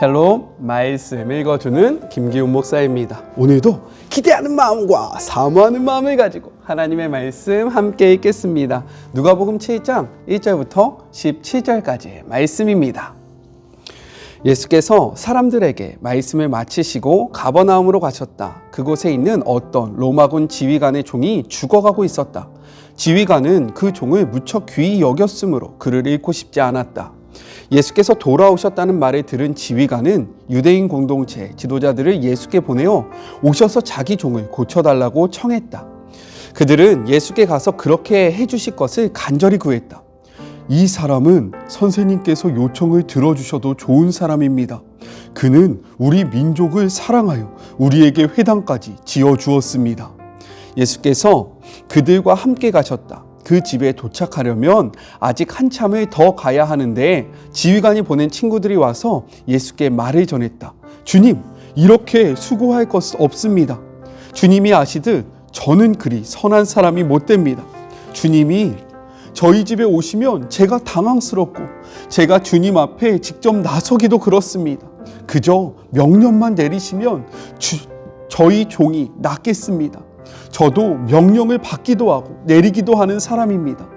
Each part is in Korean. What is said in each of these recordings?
샬롬, 말씀 읽어주는 김기훈 목사입니다. 오늘도 기대하는 마음과 사모하는 마음을 가지고 하나님의 말씀 함께 읽겠습니다. 누가복음 7장 1절부터 17절까지의 말씀입니다. 예수께서 사람들에게 말씀을 마치시고 가버나움으로 가셨다. 그곳에 있는 어떤 로마군 지휘관의 종이 죽어가고 있었다. 지휘관은 그 종을 무척 귀히 여겼으므로 그를 잃고 싶지 않았다. 예수께서 돌아오셨다는 말을 들은 지휘관은 유대인 공동체 지도자들을 예수께 보내어 오셔서 자기 종을 고쳐달라고 청했다. 그들은 예수께 가서 그렇게 해주실 것을 간절히 구했다. 이 사람은 선생님께서 요청을 들어주셔도 좋은 사람입니다. 그는 우리 민족을 사랑하여 우리에게 회당까지 지어주었습니다. 예수께서 그들과 함께 가셨다. 그 집에 도착하려면 아직 한참을 더 가야 하는데 지휘관이 보낸 친구들이 와서 예수께 말을 전했다. 주님, 이렇게 수고할 것 없습니다. 주님이 아시듯 저는 그리 선한 사람이 못 됩니다. 주님이 저희 집에 오시면 제가 당황스럽고 제가 주님 앞에 직접 나서기도 그렇습니다. 그저 명령만 내리시면 저희 종이 낫겠습니다. 저도 명령을 받기도 하고 내리기도 하는 사람입니다.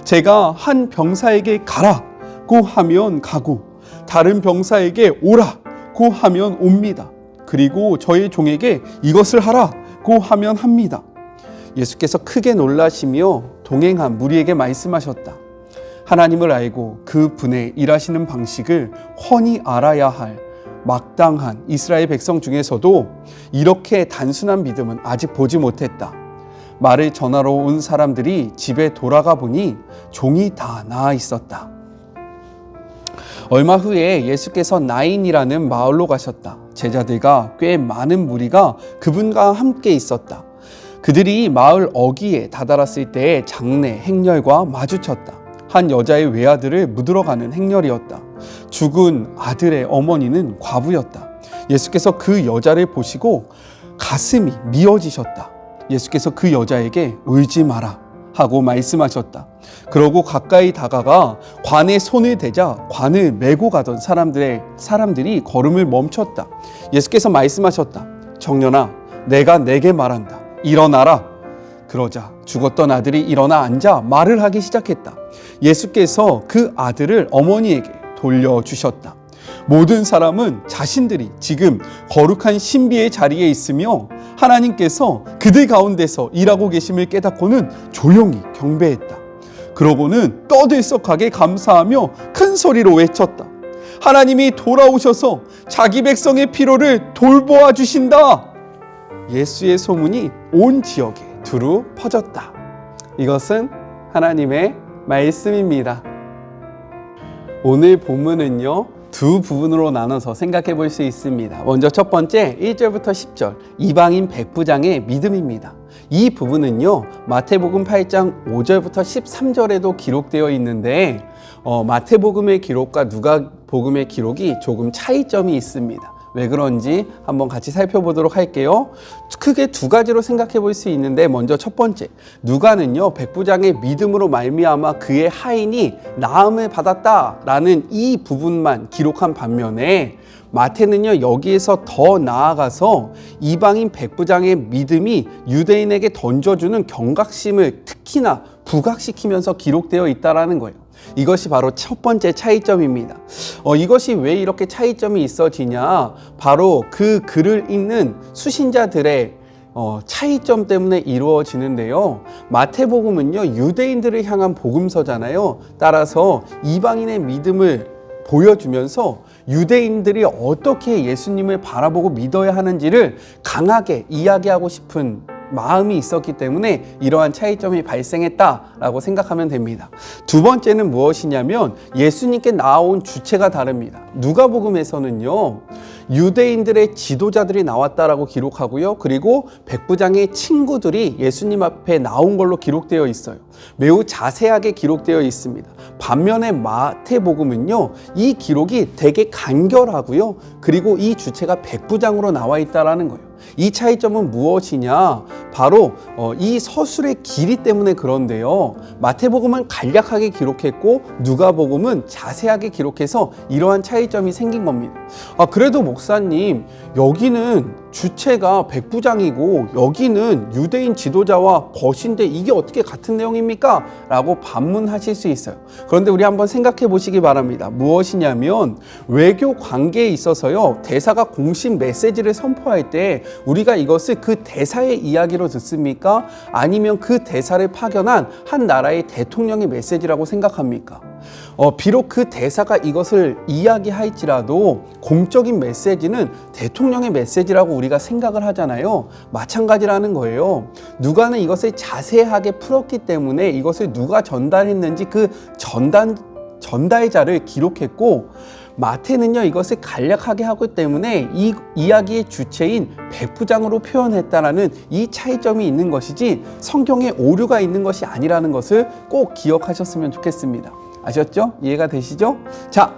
제가 한 병사에게 가라고 하면 가고 다른 병사에게 오라고 하면 옵니다. 그리고 저의 종에게 이것을 하라고 하면 합니다. 예수께서 크게 놀라시며 동행한 무리에게 말씀하셨다. 하나님을 알고 그 분의 일하시는 방식을 훤히 알아야 할 막당한 이스라엘 백성 중에서도 이렇게 단순한 믿음은 아직 보지 못했다. 말을 전하러 온 사람들이 집에 돌아가 보니 종이 다 나아 있었다. 얼마 후에 예수께서 나인이라는 마을로 가셨다. 제자들과 꽤 많은 무리가 그분과 함께 있었다. 그들이 마을 어귀에 다다랐을 때 장래 행렬과 마주쳤다. 한 여자의 외아들을 묻으러 가는 행렬이었다. 죽은 아들의 어머니는 과부였다. 예수께서 그 여자를 보시고 가슴이 미어지셨다. 예수께서 그 여자에게 울지 마라 하고 말씀하셨다. 그러고 가까이 다가가 관에 손을 대자 관을 메고 가던 사람들이 걸음을 멈췄다. 예수께서 말씀하셨다. 청년아, 내가 내게 말한다. 일어나라. 그러자 죽었던 아들이 일어나 앉아 말을 하기 시작했다. 예수께서 그 아들을 어머니에게 돌려주셨다. 모든 사람은 자신들이 지금 거룩한 신비의 자리에 있으며 하나님께서 그들 가운데서 일하고 계심을 깨닫고는 조용히 경배했다. 그러고는 떠들썩하게 감사하며 큰 소리로 외쳤다. 하나님이 돌아오셔서 자기 백성의 필요를 돌보아 주신다. 예수의 소문이 온 지역에 두루 퍼졌다. 이것은 하나님의 말씀입니다. 오늘 본문은요, 두 부분으로 나눠서 생각해 볼 수 있습니다. 먼저 첫 번째 1절부터 10절 이방인 백부장의 믿음입니다. 이 부분은요, 마태복음 8장 5절부터 13절에도 기록되어 있는데 마태복음의 기록과 누가복음의 기록이 조금 차이점이 있습니다. 왜 그런지 한번 같이 살펴보도록 할게요. 크게 두 가지로 생각해 볼 수 있는데, 먼저 첫 번째, 누가는요 백부장의 믿음으로 말미암아 그의 하인이 나음을 받았다라는 이 부분만 기록한 반면에 마태는요 여기에서 더 나아가서 이방인 백부장의 믿음이 유대인에게 던져주는 경각심을 특히나 부각시키면서 기록되어 있다는 거예요. 이것이 바로 첫 번째 차이점입니다. 이것이 왜 이렇게 차이점이 있어지냐? 바로 그 글을 읽는 수신자들의 차이점 때문에 이루어지는데요. 마태복음은요 유대인들을 향한 복음서잖아요. 따라서 이방인의 믿음을 보여주면서 유대인들이 어떻게 예수님을 바라보고 믿어야 하는지를 강하게 이야기하고 싶은 마음이 있었기 때문에 이러한 차이점이 발생했다라고 생각하면 됩니다. 두 번째는 무엇이냐면 예수님께 나온 주체가 다릅니다. 누가복음에서는요 유대인들의 지도자들이 나왔다라고 기록하고요, 그리고 백부장의 친구들이 예수님 앞에 나온 걸로 기록되어 있어요. 매우 자세하게 기록되어 있습니다. 반면에 마태복음은요 이 기록이 되게 간결하고요, 그리고 이 주체가 백부장으로 나와 있다라는 거예요. 이 차이점은 무엇이냐? 바로 이 서술의 길이 때문에 그런데요. 마태복음은 간략하게 기록했고 누가복음은 자세하게 기록해서 이러한 차이점이 생긴 겁니다. 그래도 목사님, 여기는 주체가 백부장이고 여기는 유대인 지도자와 벗인데 이게 어떻게 같은 내용입니까? 라고 반문하실 수 있어요. 그런데 우리 한번 생각해 보시기 바랍니다. 무엇이냐면 외교 관계에 있어서요, 대사가 공식 메시지를 선포할 때 우리가 이것을 그 대사의 이야기로 듣습니까? 아니면 그 대사를 파견한 한 나라의 대통령의 메시지라고 생각합니까? 비록 그 대사가 이것을 이야기할지라도 공적인 메시지는 대통령의 메시지라고 우리가 생각을 하잖아요. 마찬가지라는 거예요. 누가는 이것을 자세하게 풀었기 때문에 이것을 누가 전달했는지 그 전달자를 기록했고, 마태는요 이것을 간략하게 하기 때문에 이 이야기의 주체인 백부장으로 표현했다라는 이 차이점이 있는 것이지 성경에 오류가 있는 것이 아니라는 것을 꼭 기억하셨으면 좋겠습니다. 아셨죠? 이해가 되시죠? 자,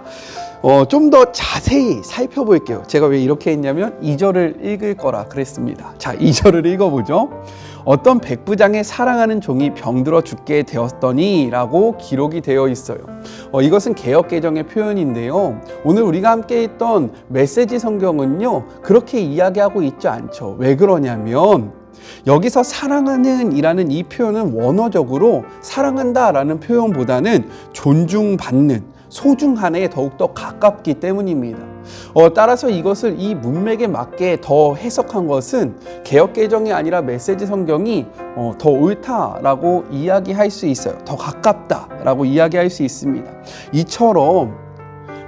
좀 더 자세히 살펴볼게요. 제가 왜 이렇게 했냐면 2절을 읽을 거라 그랬습니다. 자, 2절을 읽어보죠. 어떤 백부장의 사랑하는 종이 병들어 죽게 되었더니 라고 기록이 되어 있어요. 이것은 개역개정의 표현인데요. 오늘 우리가 함께 했던 메시지 성경은요 그렇게 이야기하고 있지 않죠. 왜 그러냐면 여기서 사랑하는 이라는 이 표현은 원어적으로 사랑한다 라는 표현보다는 존중받는, 소중한에 더욱더 가깝기 때문입니다. 따라서 이것을 이 문맥에 맞게 더 해석한 것은 개역개정이 아니라 메시지 성경이 더 옳다라고 이야기할 수 있어요. 더 가깝다라고 이야기할 수 있습니다. 이처럼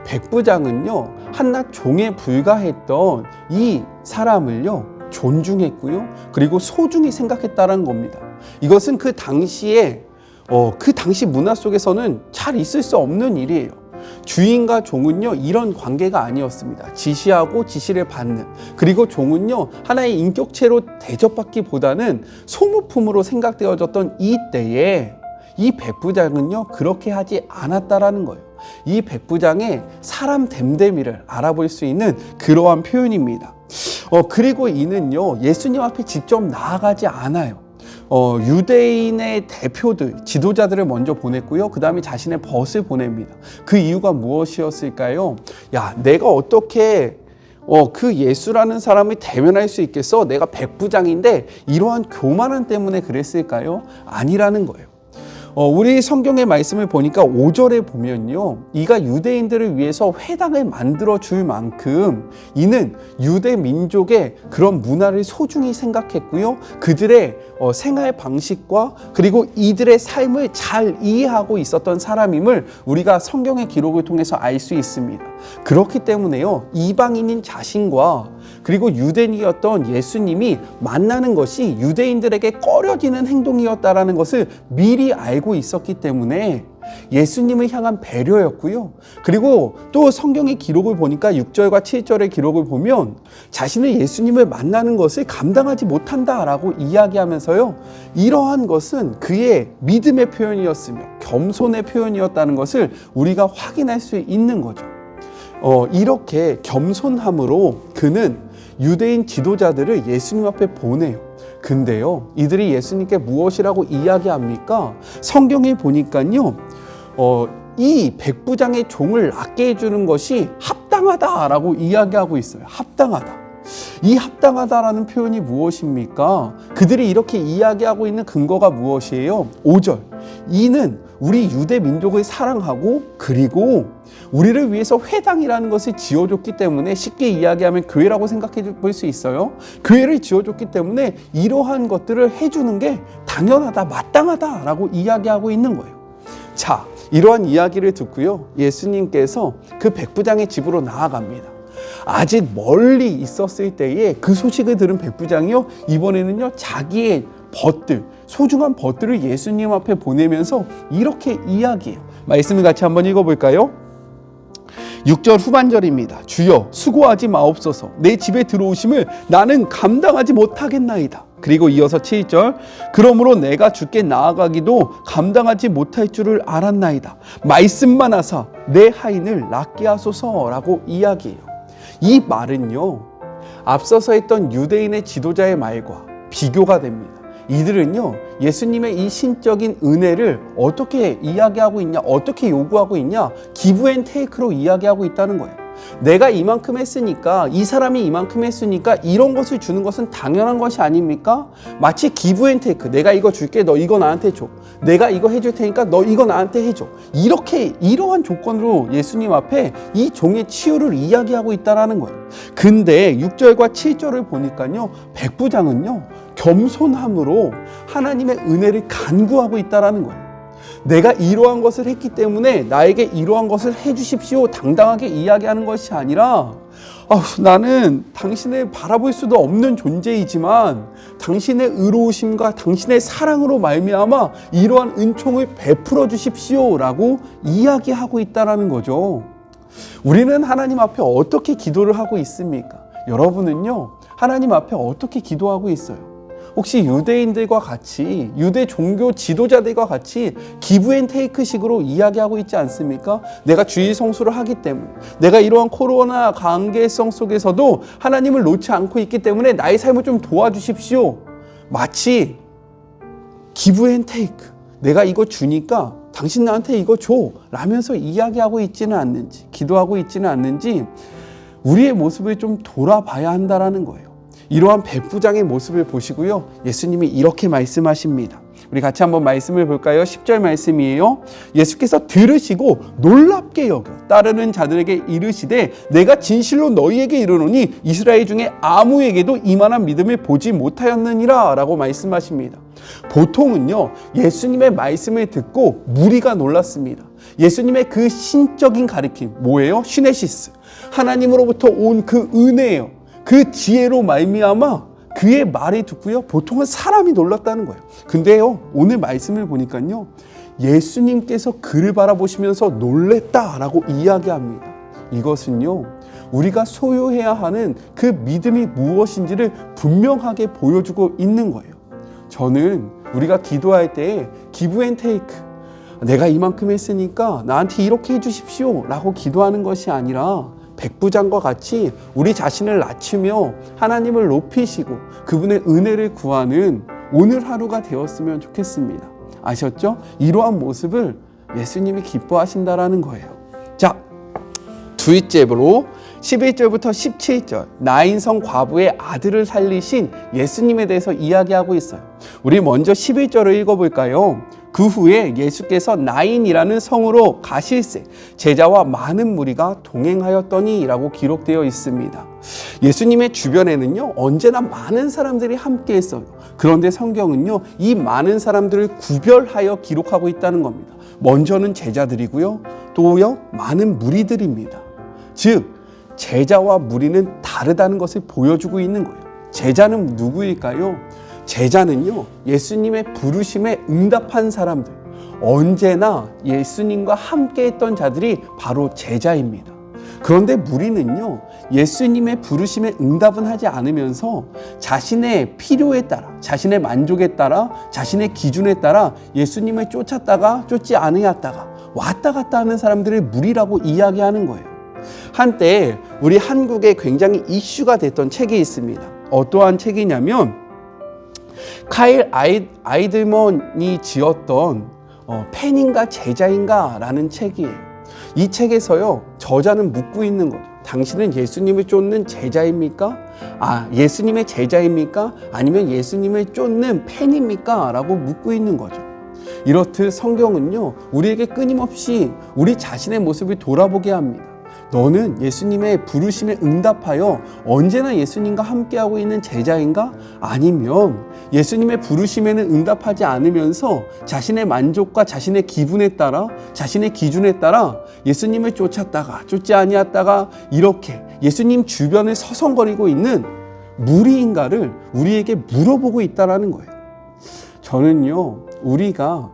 백부장은요 한낱 종에 불과했던 이 사람을요 존중했고요. 그리고 소중히 생각했다는 겁니다. 이것은 그 당시 문화 속에서는 잘 있을 수 없는 일이에요. 주인과 종은요 이런 관계가 아니었습니다. 지시하고 지시를 받는, 그리고 종은요 하나의 인격체로 대접받기보다는 소모품으로 생각되어졌던 이 때에 이 백부장은요 그렇게 하지 않았다라는 거예요. 이 백부장의 사람 됨됨이를 알아볼 수 있는 그러한 표현입니다. 그리고 이는요 예수님 앞에 직접 나아가지 않아요. 유대인의 대표들, 지도자들을 먼저 보냈고요. 그 다음에 자신의 벗을 보냅니다. 그 이유가 무엇이었을까요? 야, 내가 어떻게 그 예수라는 사람을 대면할 수 있겠어? 내가 백부장인데 이러한 교만함 때문에 그랬을까요? 아니라는 거예요. 우리 성경의 말씀을 보니까 5절에 보면요, 이가 유대인들을 위해서 회당을 만들어 줄 만큼 이는 유대 민족의 그런 문화를 소중히 생각했고요, 그들의 생활 방식과 그리고 이들의 삶을 잘 이해하고 있었던 사람임을 우리가 성경의 기록을 통해서 알 수 있습니다. 그렇기 때문에요, 이방인인 자신과 그리고 유대인이었던 예수님이 만나는 것이 유대인들에게 꺼려지는 행동이었다라는 것을 미리 알고 있었기 때문에 예수님을 향한 배려였고요. 그리고 또 성경의 기록을 보니까 6절과 7절의 기록을 보면 자신은 예수님을 만나는 것을 감당하지 못한다라고 이야기하면서요, 이러한 것은 그의 믿음의 표현이었으며 겸손의 표현이었다는 것을 우리가 확인할 수 있는 거죠. 이렇게 겸손함으로 그는 유대인 지도자들을 예수님 앞에 보내요. 근데요, 이들이 예수님께 무엇이라고 이야기합니까? 성경에 보니까요, 이 백부장의 종을 낫게 해주는 것이 합당하다라고 이야기하고 있어요. 합당하다. 이 합당하다라는 표현이 무엇입니까? 그들이 이렇게 이야기하고 있는 근거가 무엇이에요? 5절. 이는 우리 유대 민족을 사랑하고 그리고 우리를 위해서 회당이라는 것을 지어줬기 때문에, 쉽게 이야기하면 교회라고 생각해 볼 수 있어요. 교회를 지어줬기 때문에 이러한 것들을 해주는 게 당연하다, 마땅하다라고 이야기하고 있는 거예요. 자, 이러한 이야기를 듣고요, 예수님께서 그 백부장의 집으로 나아갑니다. 아직 멀리 있었을 때에 그 소식을 들은 백부장이요, 이번에는요 자기의 벗들, 소중한 벗들을 예수님 앞에 보내면서 이렇게 이야기해요. 말씀을 같이 한번 읽어볼까요? 6절 후반절입니다. 주여, 수고하지 마옵소서. 내 집에 들어오심을 나는 감당하지 못하겠나이다. 그리고 이어서 7절, 그러므로 내가 주께 나아가기도 감당하지 못할 줄을 알았나이다. 말씀만 하사 내 하인을 낫게 하소서라고 이야기해요. 이 말은요, 앞서서 했던 유대인의 지도자의 말과 비교가 됩니다. 이들은요, 예수님의 이 신적인 은혜를 어떻게 이야기하고 있냐, 어떻게 요구하고 있냐, 기브 앤 테이크로 이야기하고 있다는 거예요. 내가 이만큼 했으니까, 이 사람이 이만큼 했으니까 이런 것을 주는 것은 당연한 것이 아닙니까? 마치 기브 앤 테이크, 내가 이거 줄게, 너 이거 나한테 줘. 내가 이거 해줄 테니까 너 이거 나한테 해줘. 이러한 조건으로 예수님 앞에 이 종의 치유를 이야기하고 있다는 거예요. 근데 6절과 7절을 보니까요, 백부장은요, 겸손함으로 하나님의 은혜를 간구하고 있다는 거예요. 내가 이러한 것을 했기 때문에 나에게 이러한 것을 해주십시오, 당당하게 이야기하는 것이 아니라, 나는 당신을 바라볼 수도 없는 존재이지만 당신의 의로우심과 당신의 사랑으로 말미암아 이러한 은총을 베풀어 주십시오라고 이야기하고 있다는 거죠. 우리는 하나님 앞에 어떻게 기도를 하고 있습니까? 여러분은요, 하나님 앞에 어떻게 기도하고 있어요? 혹시 유대인들과 같이, 유대 종교 지도자들과 같이 기브 앤 테이크 식으로 이야기하고 있지 않습니까? 내가 주일 성수를 하기 때문에, 내가 이러한 코로나 관계성 속에서도 하나님을 놓지 않고 있기 때문에 나의 삶을 좀 도와주십시오. 마치 기브 앤 테이크, 내가 이거 주니까 당신 나한테 이거 줘 라면서 이야기하고 있지는 않는지, 기도하고 있지는 않는지 우리의 모습을 좀 돌아봐야 한다는 거예요. 이러한 백부장의 모습을 보시고요, 예수님이 이렇게 말씀하십니다. 우리 같이 한번 말씀을 볼까요? 10절 말씀이에요. 예수께서 들으시고 놀랍게 여겨 따르는 자들에게 이르시되 내가 진실로 너희에게 이르노니 이스라엘 중에 아무에게도 이만한 믿음을 보지 못하였느니라 라고 말씀하십니다. 보통은요, 예수님의 말씀을 듣고 무리가 놀랐습니다. 예수님의 그 신적인 가르침, 뭐예요? 시네시스, 하나님으로부터 온 그 은혜예요. 그 지혜로 말미암아 그의 말이 듣고요, 보통은 사람이 놀랐다는 거예요. 근데요, 오늘 말씀을 보니까요, 예수님께서 그를 바라보시면서 놀랬다라고 이야기합니다. 이것은요, 우리가 소유해야 하는 그 믿음이 무엇인지를 분명하게 보여주고 있는 거예요. 저는 우리가 기도할 때 기브 앤 테이크, 내가 이만큼 했으니까 나한테 이렇게 해주십시오 라고 기도하는 것이 아니라 백부장과 같이 우리 자신을 낮추며 하나님을 높이시고 그분의 은혜를 구하는 오늘 하루가 되었으면 좋겠습니다. 아셨죠? 이러한 모습을 예수님이 기뻐하신다라는 거예요. 자, 둘째로 11절부터 17절, 나인성 과부의 아들을 살리신 예수님에 대해서 이야기하고 있어요. 우리 먼저 11절을 읽어볼까요? 그 후에 예수께서 나인이라는 성으로 가실새 제자와 많은 무리가 동행하였더니 라고 기록되어 있습니다. 예수님의 주변에는요, 언제나 많은 사람들이 함께 했어요. 그런데 성경은요, 이 많은 사람들을 구별하여 기록하고 있다는 겁니다. 먼저는 제자들이고요, 또요, 많은 무리들입니다. 즉, 제자와 무리는 다르다는 것을 보여주고 있는 거예요. 제자는 누구일까요? 제자는요, 예수님의 부르심에 응답한 사람들, 언제나 예수님과 함께 했던 자들이 바로 제자입니다. 그런데 무리는요, 예수님의 부르심에 응답은 하지 않으면서 자신의 필요에 따라, 자신의 만족에 따라, 자신의 기준에 따라 예수님을 쫓았다가 쫓지 않으였다가 왔다 갔다 하는 사람들을 무리라고 이야기하는 거예요. 한때 우리 한국에 굉장히 이슈가 됐던 책이 있습니다. 어떠한 책이냐면 카일 아이들먼이 지었던 팬인가 제자인가 라는 책이에요. 이 책에서요, 저자는 묻고 있는 거죠. 당신은 예수님을 쫓는 제자입니까? 예수님의 제자입니까? 아니면 예수님을 쫓는 팬입니까? 라고 묻고 있는 거죠. 이렇듯 성경은요, 우리에게 끊임없이 우리 자신의 모습을 돌아보게 합니다. 너는 예수님의 부르심에 응답하여 언제나 예수님과 함께하고 있는 제자인가? 아니면 예수님의 부르심에는 응답하지 않으면서 자신의 만족과 자신의 기분에 따라, 자신의 기준에 따라 예수님을 쫓았다가 쫓지 아니었다가 이렇게 예수님 주변을 서성거리고 있는 무리인가를 우리에게 물어보고 있다는 거예요. 저는요, 우리가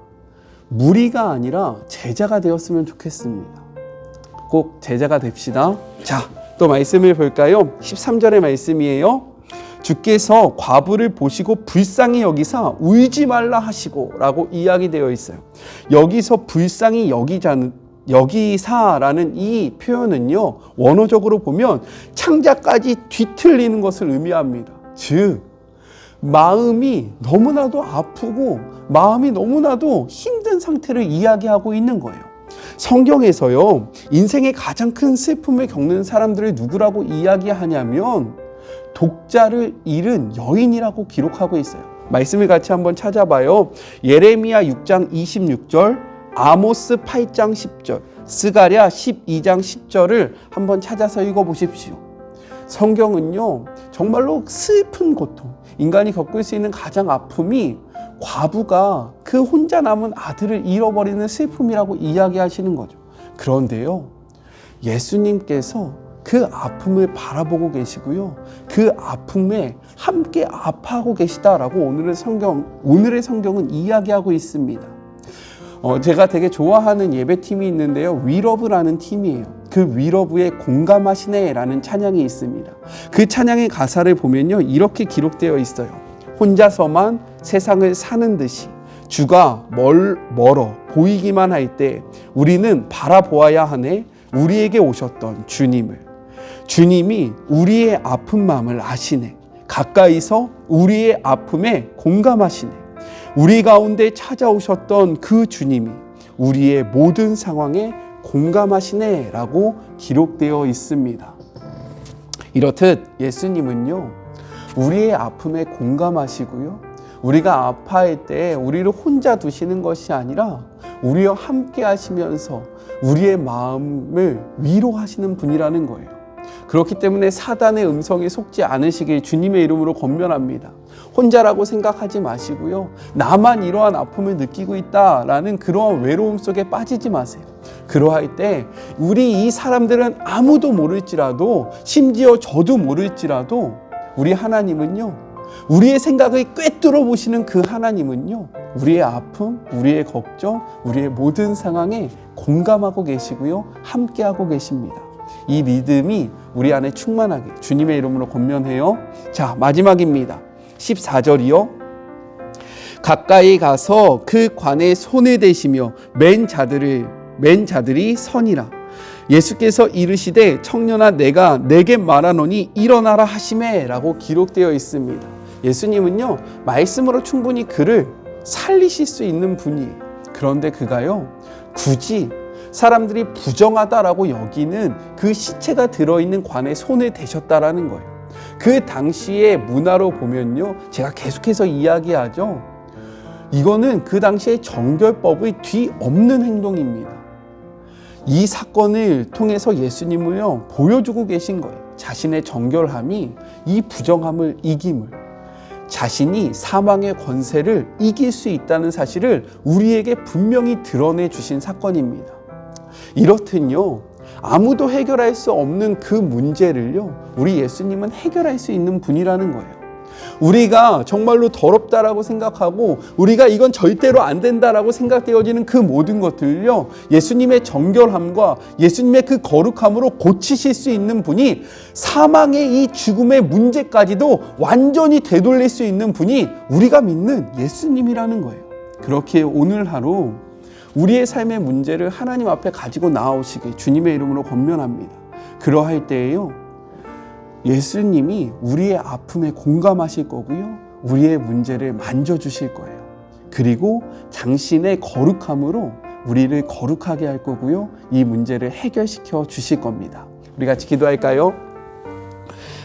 무리가 아니라 제자가 되었으면 좋겠습니다. 꼭 제자가 됩시다. 자, 또 말씀을 볼까요? 13절의 말씀이에요. 주께서 과부를 보시고 불쌍히 여기사 울지 말라 하시고 라고 이야기되어 있어요. 여기서 불쌍히 여기자는 여기사라는 이 표현은요, 원어적으로 보면 창자까지 뒤틀리는 것을 의미합니다. 즉, 마음이 너무나도 아프고 마음이 너무나도 힘든 상태를 이야기하고 있는 거예요. 성경에서요, 인생의 가장 큰 슬픔을 겪는 사람들을 누구라고 이야기하냐면 독자를 잃은 여인이라고 기록하고 있어요. 말씀을 같이 한번 찾아봐요. 예레미야 6장 26절, 아모스 8장 10절, 스가랴 12장 10절을 한번 찾아서 읽어보십시오. 성경은요, 정말로 슬픈 고통, 인간이 겪을 수 있는 가장 아픔이 과부가 그 혼자 남은 아들을 잃어버리는 슬픔이라고 이야기하시는 거죠. 그런데요, 예수님께서 그 아픔을 바라보고 계시고요, 그 아픔에 함께 아파하고 계시다라고 오늘의 성경은 이야기하고 있습니다. 제가 되게 좋아하는 예배팀이 있는데요, 위러브라는 팀이에요. 그 위러브의 공감하시네라는 찬양이 있습니다. 그 찬양의 가사를 보면요, 이렇게 기록되어 있어요. 혼자서만 세상을 사는 듯이 주가 멀어 보이기만 할 때 우리는 바라보아야 하네, 우리에게 오셨던 주님을. 주님이 우리의 아픈 마음을 아시네. 가까이서 우리의 아픔에 공감하시네. 우리 가운데 찾아오셨던 그 주님이 우리의 모든 상황에 공감하시네 라고 기록되어 있습니다. 이렇듯 예수님은요, 우리의 아픔에 공감하시고요, 우리가 아파할 때 우리를 혼자 두시는 것이 아니라 우리와 함께 하시면서 우리의 마음을 위로하시는 분이라는 거예요. 그렇기 때문에 사단의 음성에 속지 않으시길 주님의 이름으로 권면합니다. 혼자라고 생각하지 마시고요, 나만 이러한 아픔을 느끼고 있다라는 그러한 외로움 속에 빠지지 마세요. 그러할 때 우리 이 사람들은 아무도 모를지라도, 심지어 저도 모를지라도 우리 하나님은요, 우리의 생각을 꿰뚫어 보시는 그 하나님은요, 우리의 아픔, 우리의 걱정, 우리의 모든 상황에 공감하고 계시고요, 함께하고 계십니다. 이 믿음이 우리 안에 충만하게 주님의 이름으로 권면해요. 자, 마지막입니다. 14절이요. 가까이 가서 그 관에 손을 대시며 맨 자들이 선이라. 예수께서 이르시되 청년아 내가 내게 말하노니 일어나라 하시매 라고 기록되어 있습니다. 예수님은요, 말씀으로 충분히 그를 살리실 수 있는 분이에요. 그런데 그가요, 굳이 사람들이 부정하다라고 여기는 그 시체가 들어있는 관에 손을 대셨다라는 거예요. 그 당시의 문화로 보면요, 제가 계속해서 이야기하죠, 이거는 그 당시의 정결법의 뒤엎는 행동입니다. 이 사건을 통해서 예수님은요, 보여주고 계신 거예요. 자신의 정결함이 이 부정함을 이김을, 자신이 사망의 권세를 이길 수 있다는 사실을 우리에게 분명히 드러내 주신 사건입니다. 이렇듯요, 아무도 해결할 수 없는 그 문제를요, 우리 예수님은 해결할 수 있는 분이라는 거예요. 우리가 정말로 더럽다라고 생각하고 우리가 이건 절대로 안 된다라고 생각되어지는 그 모든 것들을요, 예수님의 정결함과 예수님의 그 거룩함으로 고치실 수 있는 분이, 사망의 이 죽음의 문제까지도 완전히 되돌릴 수 있는 분이 우리가 믿는 예수님이라는 거예요. 그렇게 오늘 하루 우리의 삶의 문제를 하나님 앞에 가지고 나오시길 주님의 이름으로 권면합니다. 그러할 때에요, 예수님이 우리의 아픔에 공감하실 거고요, 우리의 문제를 만져주실 거예요. 그리고 당신의 거룩함으로 우리를 거룩하게 할 거고요, 이 문제를 해결시켜 주실 겁니다. 우리 같이 기도할까요?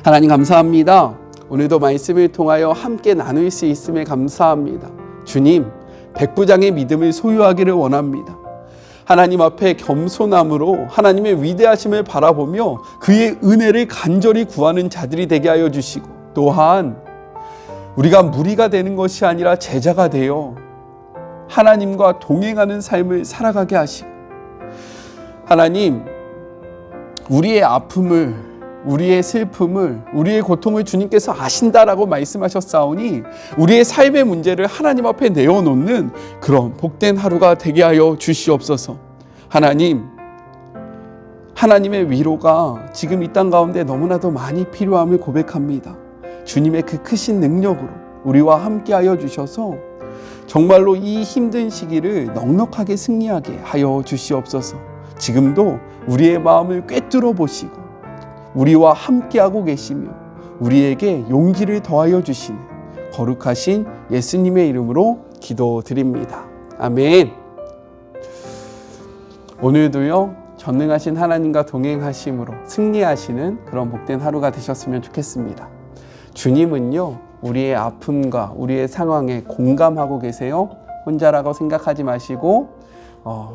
하나님 감사합니다. 오늘도 말씀을 통하여 함께 나눌 수 있음에 감사합니다. 주님, 백부장의 믿음을 소유하기를 원합니다. 하나님 앞에 겸손함으로 하나님의 위대하심을 바라보며 그의 은혜를 간절히 구하는 자들이 되게 하여 주시고, 또한 우리가 무리가 되는 것이 아니라 제자가 되어 하나님과 동행하는 삶을 살아가게 하시고, 하나님, 우리의 아픔을, 우리의 슬픔을, 우리의 고통을 주님께서 아신다라고 말씀하셨사오니 우리의 삶의 문제를 하나님 앞에 내어놓는 그런 복된 하루가 되게 하여 주시옵소서. 하나님, 하나님의 위로가 지금 이 땅 가운데 너무나도 많이 필요함을 고백합니다. 주님의 그 크신 능력으로 우리와 함께 하여 주셔서 정말로 이 힘든 시기를 넉넉하게 승리하게 하여 주시옵소서. 지금도 우리의 마음을 꿰뚫어 보시고 우리와 함께하고 계시며 우리에게 용기를 더하여 주시는 거룩하신 예수님의 이름으로 기도드립니다. 아멘. 오늘도요, 전능하신 하나님과 동행하심으로 승리하시는 그런 복된 하루가 되셨으면 좋겠습니다. 주님은요, 우리의 아픔과 우리의 상황에 공감하고 계세요. 혼자라고 생각하지 마시고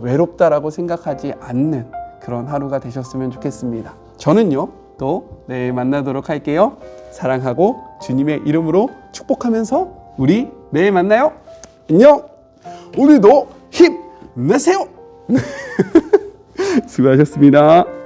외롭다라고 생각하지 않는 그런 하루가 되셨으면 좋겠습니다. 저는요, 또 내일 만나도록 할게요. 사랑하고 주님의 이름으로 축복하면서 우리 내일 만나요. 안녕. 오늘도 힘내세요. 수고하셨습니다.